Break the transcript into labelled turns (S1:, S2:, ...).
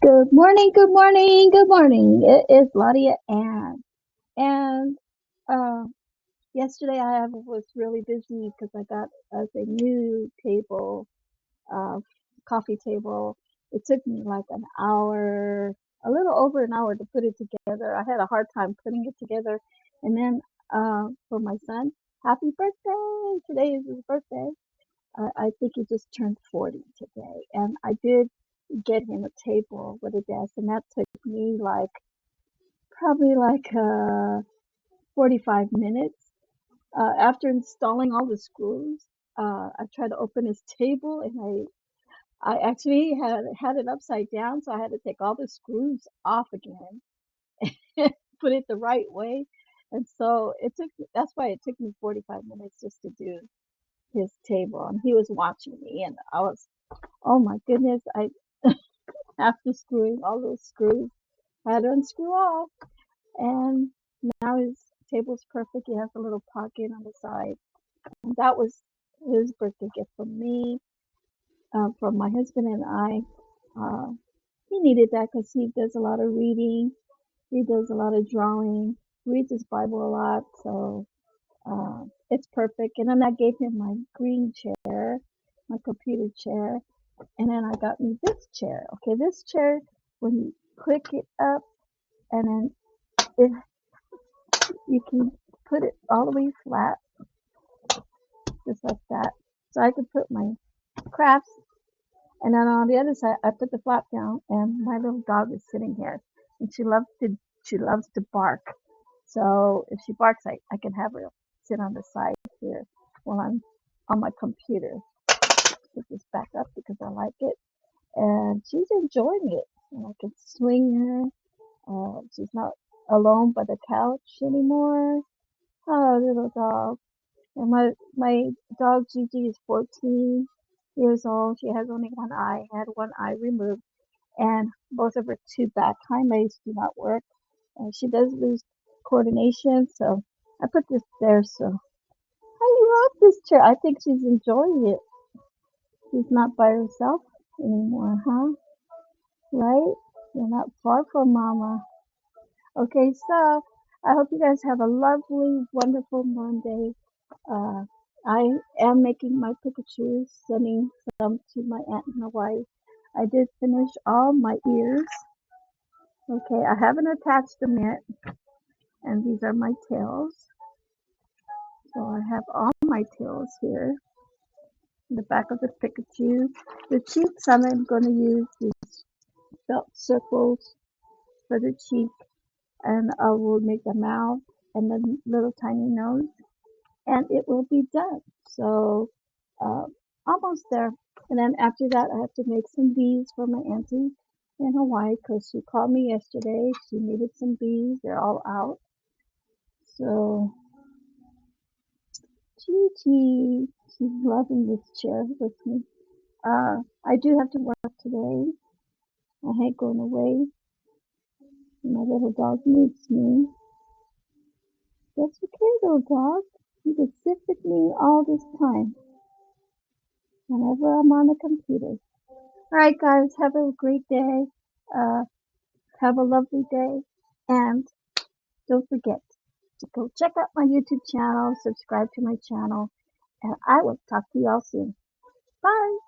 S1: Good morning, good morning, good morning. It is Ladia Ann. And uh, yesterday was really busy because I got us a new table, coffee table. It took me like an hour, a little over an hour to put it together. I had a hard time putting it together. And then for my son, happy birthday! Today is his birthday. I think he just turned 40 today. And I did get him a table with a desk, and that took me like probably like 45 minutes. After installing all the screws, I tried to open his table, and I actually had it upside down, so I had to take all the screws off again, put it the right way. And so that's why it took me 45 minutes just to do his table. And he was watching me, and I was, oh my goodness, after screwing all those screws, I had to unscrew all. And now his table's perfect. He has a little pocket on the side. And that was his birthday gift from me, from my husband and I. Uh, he needed that because he does a lot of reading. He does a lot of drawing. Reads his Bible a lot. So it's perfect. And then I gave him my green chair, my computer chair. And then I got me this chair. Okay, this chair, when you click it up, and then it, you can put it all the way flat, just like that. So I could put my crafts, and then on the other side, I put the flap down, and my little dog is sitting here, and she loves to bark. So if she barks, I can have her sit on the side here while I'm on my computer. Put this back up because I like it, and she's enjoying it. And I can swing her. She's not alone by the couch anymore. Oh, little dog. And my dog Gigi is 14 years old. She has only one eye, had one eye removed, and both of her two back hind legs do not work. And she does lose coordination, so I put this there. So I love this chair. I think she's enjoying it. She's not by herself anymore, huh? Right? You're not far from Mama. Okay, so I hope you guys have a lovely, wonderful Monday. Uh, I am making my Pikachu, sending some to my aunt in Hawaii. I did finish all my ears. Okay, I haven't attached them yet, and these are my tails. So I have all my tails here. The back of the Pikachu. The cheeks, I'm going to use these felt circles for the cheek, and I will make the mouth and the little tiny nose, and it will be done. So uh, almost there. And then after that, I have to make some beads for my auntie in Hawaii because she called me yesterday. She needed some beads. They're all out. So Gigi, she's loving this chair with me. I do have to work today. I hate going away. My little dog needs me. That's okay, little dog. You can sit with me all this time whenever I'm on the computer. All right, guys, have a great day. Uh, have a lovely day. And don't forget to go check out my YouTube channel, subscribe to my channel, and I will talk to y'all soon. Bye.